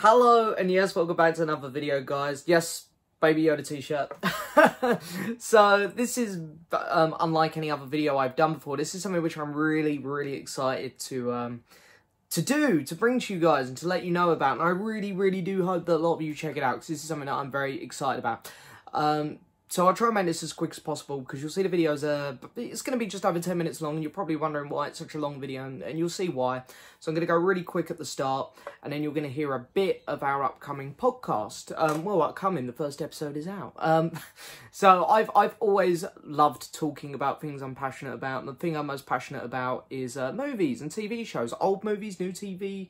Hello, and yes, welcome back to another video, guys. Yes, Baby Yoda t-shirt. So, this is, unlike any other video I've done before, this is something which I'm really excited to bring to you guys and to let you know about. And I really do hope that a lot of you check it out, because this is something that I'm very excited about. So I'll try and make this as quick as possible, because you'll see the videos, it's going to be just over 10 minutes long, and you're probably wondering why it's such a long video, and you'll see why. So I'm going to go really quick at the start, and then you're going to hear a bit of our upcoming podcast. Well, upcoming, the first episode is out. So I've always loved talking about things I'm passionate about, and the thing I'm most passionate about is movies and TV shows. Old movies, new TV,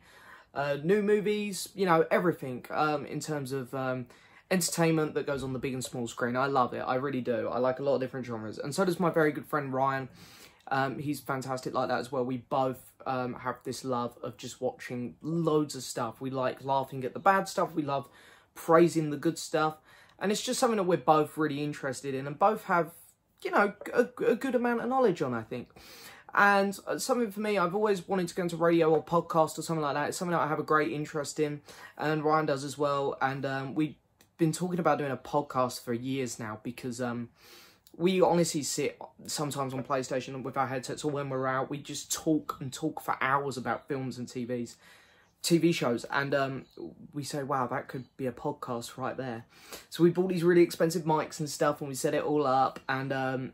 new movies, you know, everything in terms of entertainment that goes on the big and small screen. I love it. I really do. I like a lot of different genres. And so does my very good friend Ryan. He's fantastic like that as well. We both have this love of just watching loads of stuff. We like laughing at the bad stuff. We love praising the good stuff. And it's just something that we're both really interested in. And both have, you know, a good amount of knowledge on, I think. And something for me, I've always wanted to go into radio or podcast or something like that. It's something that I have a great interest in. And Ryan does as well. And we've been talking about doing a podcast for years now, because we honestly sit sometimes on PlayStation with our headsets, or when we're out, we just talk for hours about films and TV shows, and we say, wow, that could be a podcast right there. So we bought these really expensive mics and stuff, and we set it all up, and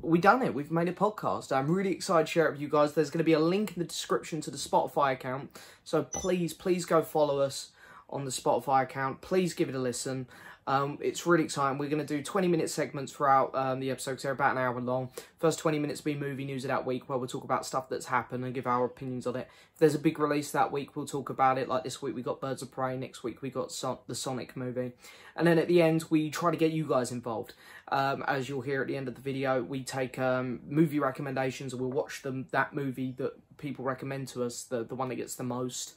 we've done it. We've made a podcast. I'm really excited to share it with you guys. There's going to be a link in the description to the Spotify account, so please go follow us on the Spotify account. Please give it a listen. It's really exciting. We're going to do 20-minute segments throughout the episodes. They're about an hour long. First 20 minutes will be movie news of that week, where we'll talk about stuff that's happened and give our opinions on it. If there's a big release that week, we'll talk about it. Like this week, we got Birds of Prey. Next week, we got the Sonic movie. And then at the end, we try to get you guys involved. As you'll hear at the end of the video, we take movie recommendations, and we'll watch that movie that people recommend to us, the one that gets the most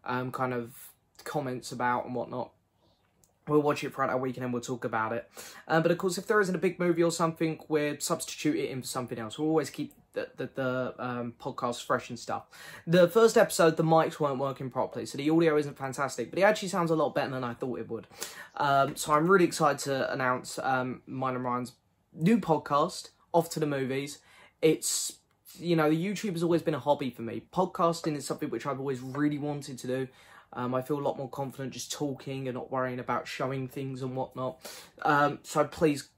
kind of comments about and whatnot. We'll watch it throughout our week, and then we'll talk about it. But of course, if there isn't a big movie or something, we'll substitute it in for something else. We'll always keep the podcast fresh and stuff. The first episode, the mics weren't working properly, so the audio isn't fantastic, but it actually sounds a lot better than I thought it would. So I'm really excited to announce mine and Ryan's new podcast, Off to the Movies. It's, you know, YouTube has always been a hobby for me. Podcasting is something which I've always really wanted to do. I feel a lot more confident just talking and not worrying about showing things and whatnot. So please,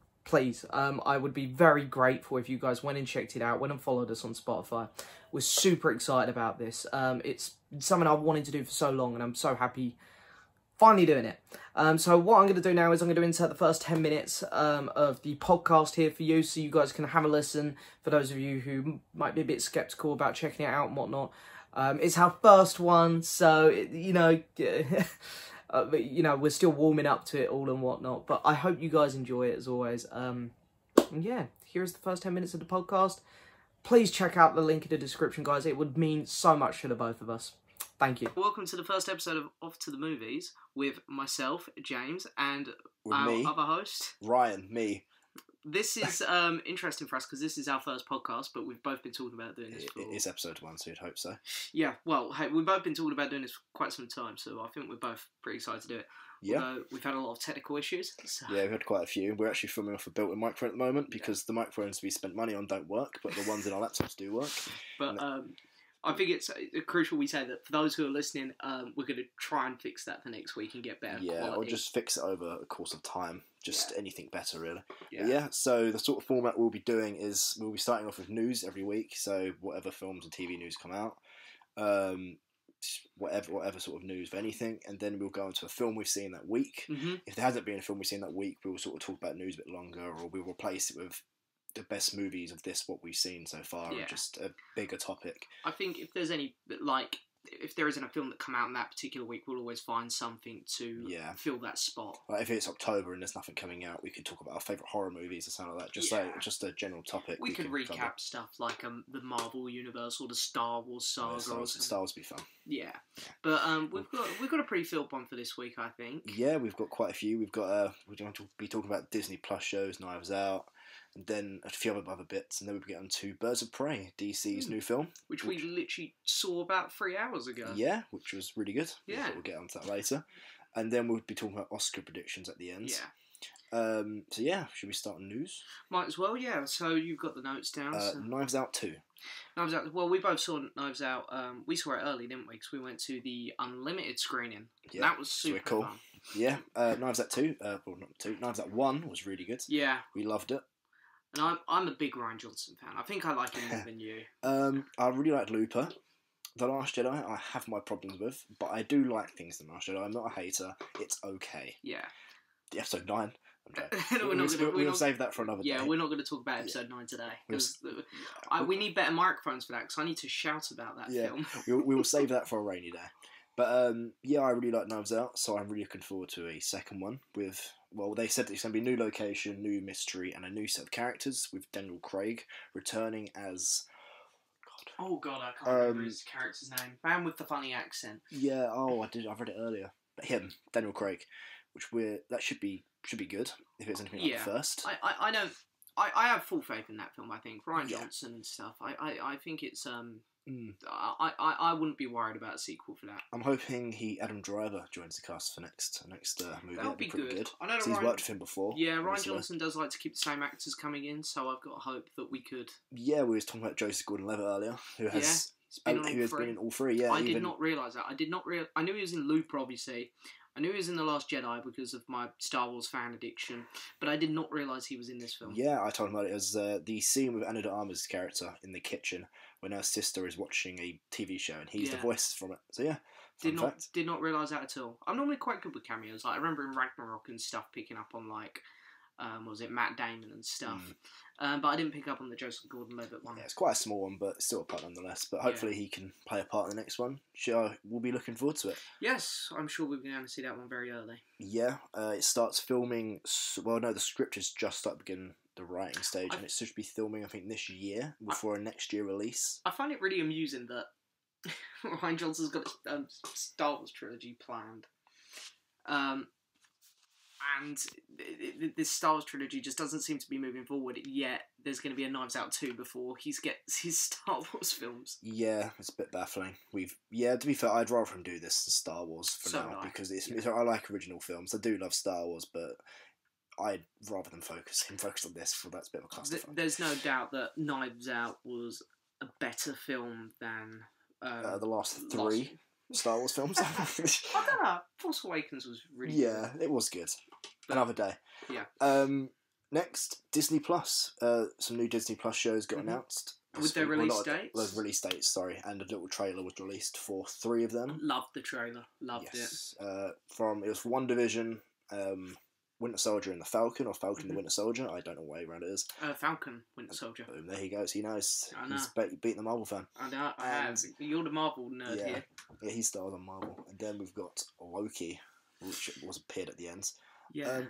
I would be very grateful if you guys went and checked it out, went and followed us on Spotify. We're super excited about this. It's something I've wanted to do for so long, and I'm so happy finally doing it. So what I'm going to do now is I'm going to insert the first 10 minutes of the podcast here for you, so you guys can have a listen, for those of you who might be a bit skeptical about checking it out and whatnot. It's our first one, so, you know, we're still warming up to it all and whatnot, but I hope you guys enjoy it as always. And yeah, here's the first 10 minutes of the podcast. Please check out the link in the description, guys. It would mean so much to the both of us. Thank you. Welcome to the first episode of Off to the Movies with myself, James, and our other host, Ryan, me. This is interesting for us, because this is our first podcast, but we've both been talking about doing this for... It is episode 1, so you'd hope so. Yeah, well, hey, we've both been talking about doing this for quite some time, so I think we're both pretty excited to do it. Yeah. Although we've had a lot of technical issues. So. Yeah, we've had quite a few. We're actually filming off a built-in microphone at the moment, because the microphones we spent money on don't work, but the ones in our laptops do work. But I think it's crucial we say that for those who are listening, we're going to try and fix that for next week and get better quality. Yeah, or just fix it over a course of time. Just anything better, really. Yeah, so the sort of format we'll be doing is we'll be starting off with news every week, so whatever films and TV news come out, whatever sort of news for anything, and then we'll go into a film we've seen that week. If there hasn't been a film we've seen that week, we'll sort of talk about news a bit longer, or we'll replace it with the best movies of what we've seen so far, or just a bigger topic. I think if there's any, like, if there isn't a film that come out in that particular week, we'll always find something to fill that spot. Like if it's October and there's nothing coming out, we could talk about our favourite horror movies or something like that. Just a general topic. We could recap cover stuff like the Marvel Universe or the Star Wars saga. Star Wars would be fun. Yeah, but we've got a pretty filled one for this week, I think. Yeah, we've got quite a few. We've got we're going to be talking about Disney Plus shows, Knives Out. and then a few other bits, and then we get on to Birds of Prey, DC's new film, which we literally saw about 3 hours ago. Yeah, which was really good. Yeah, we'll get onto that later, and then we'll be talking about Oscar predictions at the end. Yeah. So yeah, should we start on news? Might as well, yeah. So you've got the notes down. So. Knives Out 2. Knives Out. Well, we both saw Knives Out. We saw it early, didn't we? Because we went to the unlimited screening. Yeah, that was super cool. Fun. Yeah, Knives Out 2. Well, not 2. Knives Out 1 was really good. Yeah, we loved it. And I'm a big Rian Johnson fan. I think I like him more than you. I really like Looper. The Last Jedi, I have my problems with, but I do like things in The Last Jedi. I'm not a hater. It's okay. Yeah. The episode 9. We'll save that for another day. Yeah, we're not going to talk about episode 9 today. Because we need better microphones for that, because I need to shout about that film. we will save that for a rainy day. But yeah, I really like Knives Out, so I'm really looking forward to a second one with, well, they said it's going to be a new location, new mystery, and a new set of characters, with Daniel Craig returning as... Oh god, I can't remember his character's name. Man with the funny accent. Yeah, I've read it earlier. But him, Daniel Craig, that should be good if it's anything like the first. I know. I have full faith in that film. I think Rian Johnson and stuff. I think it's I wouldn't be worried about a sequel for that. I'm hoping Adam Driver joins the cast for next movie. That'll be good. I know he's worked with him before. Yeah, Rian Johnson does like to keep the same actors coming in, so I've got hope that we could. Yeah, we were talking about Joseph Gordon-Levitt earlier, who has been in all three. Yeah, I did not realise that. I knew he was in Looper, obviously. I knew he was in The Last Jedi because of my Star Wars fan addiction, but I did not realise he was in this film. Yeah, I told him about it as the scene with Ana de Armas' character in the kitchen when her sister is watching a TV show and he's the voice from it. So yeah, did not realise that at all. I'm normally quite good with cameos. Like I remember in Ragnarok and stuff picking up on like, was it Matt Damon and stuff. But I didn't pick up on the Joseph Gordon-Levitt one. Yeah, it's quite a small one, but still a part nonetheless. But hopefully he can play a part in the next one. Sure, we'll be looking forward to it. Yes, I'm sure we're going to see that one very early. Yeah, it starts filming... Well, no, the script has just started beginning the writing stage, and it should be filming, I think, this year, before a next year release. I find it really amusing that Rian Johnson's got a Star Wars trilogy planned. And this Star Wars trilogy just doesn't seem to be moving forward, yet there's going to be a Knives Out 2 before he gets his Star Wars films. Yeah, it's a bit baffling. To be fair, I'd rather him do this than Star Wars for now, because I like original films. I do love Star Wars, but I'd rather than focus on this, for that's a bit of a clusterfuck. There's no doubt that Knives Out was a better film than... the last three Star Wars films. I don't know. Force Awakens was really good. It was good. Another day. Yeah. Next, Disney Plus. Some new Disney Plus shows got announced. With their release dates? Those release dates, sorry. And a little trailer was released for 3 of them. Loved the trailer. Loved it. It was for WandaVision, Winter Soldier and the Falcon, or Falcon the Winter Soldier. I don't know what way around it is. Falcon, Winter Soldier. Boom, there he goes. He knows. I know. He's beating the Marvel fan. I know. I have. You're the Marvel nerd here. Yeah, he stars on Marvel. And then we've got Loki, which was appeared at the end. Yeah.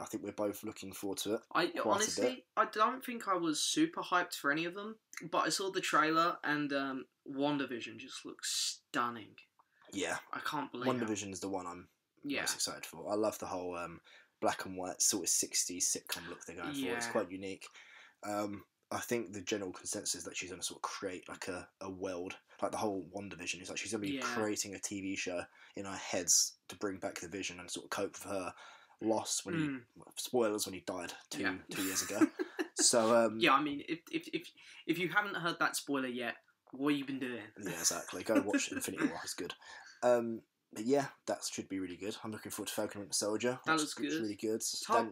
I think we're both looking forward to it. Honestly, I don't think I was super hyped for any of them, but I saw the trailer and WandaVision just looks stunning. Yeah. I can't believe it. WandaVision is the one I'm most excited for. I love the whole black and white sort of 60s sitcom look they're going for. It's quite unique. I think the general consensus is that she's going to sort of create like a world, like the whole WandaVision is like she's going to be creating a TV show in our heads to bring back the Vision and sort of cope with her loss when spoilers when he died two years ago. So yeah, I mean, if you haven't heard that spoiler yet, what have you been doing? Yeah, exactly. Go watch Infinity War. It's good. But yeah, that should be really good. I'm looking forward to Falcon and Soldier. That looks good. Really good.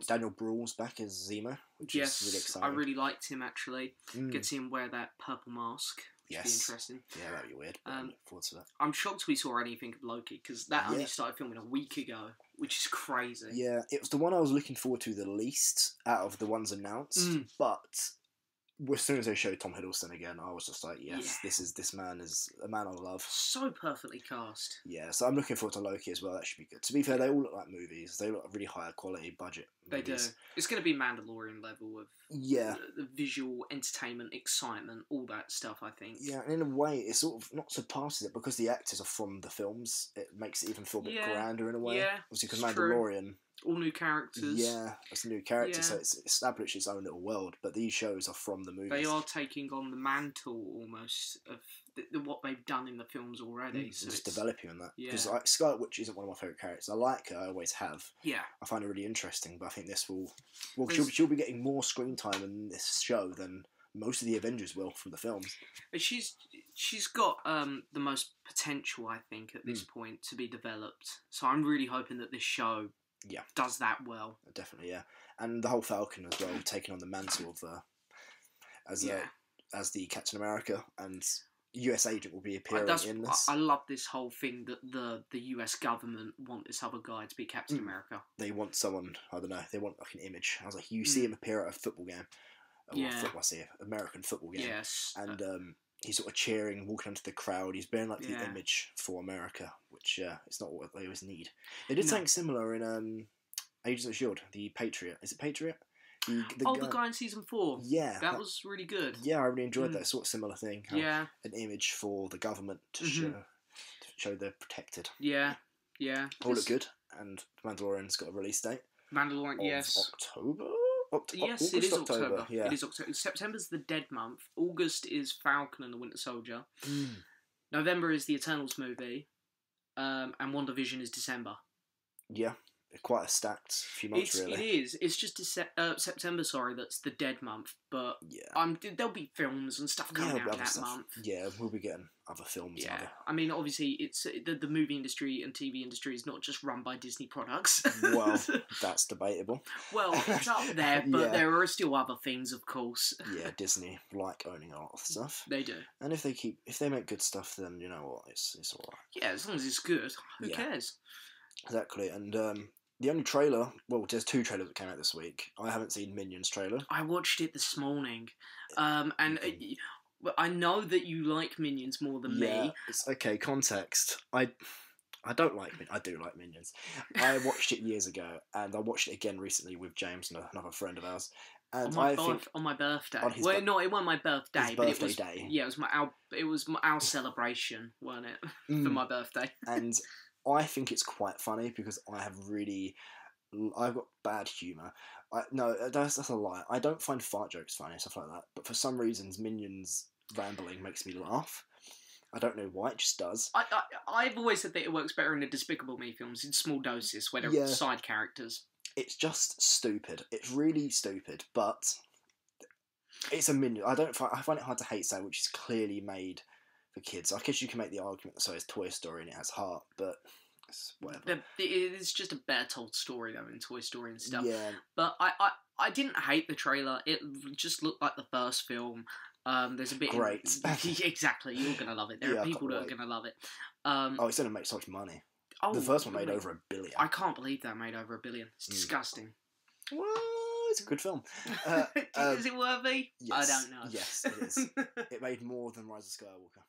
Daniel Bruhl's back as Zemo, which is really exciting. I really liked him actually. Get to see him wear that purple mask. Yes. Be interesting. Yeah, that'd be weird. But I'm looking forward to that. I'm shocked we saw anything of Loki because that only started filming a week ago, which is crazy. Yeah, it was the one I was looking forward to the least out of the ones announced, but as soon as they showed Tom Hiddleston again, I was just like, this man is a man I love. So perfectly cast. Yeah, so I'm looking forward to Loki as well. That should be good. To be fair, they all look like movies. They look like really high quality budget movies. They do. It's going to be Mandalorian level of the visual entertainment, excitement, all that stuff, I think. Yeah, and in a way, it sort of not surpasses it because the actors are from the films. It makes it even feel a bit grander in a way. Yeah, obviously because Mandalorian All new characters. Yeah, it's a new character, so it's established its own little world. But these shows are from the movies. They are taking on the mantle almost of what they've done in the films already. So just developing on that. Yeah. Because Scarlet Witch isn't one of my favourite characters. I like her, I always have. Yeah. I find her really interesting, but I think this will... Well, she'll be getting more screen time in this show than most of the Avengers will from the films. She's got the most potential, I think, at this point to be developed. So I'm really hoping that this show does that well. Definitely, yeah. And the whole Falcon as well, taking on the mantle of as the Captain America, and US agent will be appearing in this. I love this whole thing that the US government want this other guy to be Captain America. They want someone, I don't know, they want like an image. I was like, you see him appear at a football game. American football game. Yes. And he's sort of cheering, walking onto the crowd. He's bearing like the image for America, which it's not what they always need. They did something similar in Agents of S.H.I.E.L.D., the Patriot. Is it Patriot? The guy in season 4. Yeah. That was really good. Yeah, I really enjoyed that sort of similar thing. Yeah. An image for the government to show they're protected. Yeah. Yeah. All look good, and Mandalorian's got a release date. Mandalorian, yes. October? Yes, August, it is October. Yeah. It is October. September's the Dead month. August is Falcon and the Winter Soldier. November is the Eternals movie. And WandaVision is December. Yeah. Quite a stacked few months, really. It is. It's just September, that's the Dead month. But there'll be films and stuff coming out that month. Yeah, we'll be getting other films. Yeah, I mean, obviously, it's the movie industry and TV industry is not just run by Disney products. Well, that's debatable. Well, it's up there, but there are still other things, of course. Yeah, Disney like owning a lot of stuff. They do. And if they make good stuff, then you know what, it's all right. Yeah, as long as it's good, who cares? Exactly, and the only trailer, well, there's 2 trailers that came out this week. I haven't seen Minions trailer. I watched it this morning, and I know that you like Minions more than me. It's okay. Context. I don't like Minions. I do like Minions. I watched it years ago, and I watched it again recently with James and another friend of ours. And on my birthday. It wasn't my birthday, but it was day. Yeah, it was our celebration, wasn't it, for my birthday? And I think it's quite funny because I've got bad humour. No, that's a lie. I don't find fart jokes funny and stuff like that. But for some reasons, Minions rambling makes me laugh. I don't know why, it just does. I've always said that it works better in the Despicable Me films in small doses, where they're side characters. It's just stupid. It's really stupid, but it's a Minion. I find it hard to hate something which is clearly made for kids. I guess you can make the argument that so is Toy Story and it has heart, but it's whatever. It is just a better told story though in Toy Story and stuff. Yeah. But I didn't hate the trailer. It just looked like the first film. There's a bit great. Exactly, you're gonna love it. There are people that are gonna love it. It's gonna make so much money. The first one made over $1 billion. I can't believe that made over $1 billion. It's disgusting. Well, it's a good film. Is it worthy? Yes, I don't know. Yes, it is. It made more than Rise of Skywalker.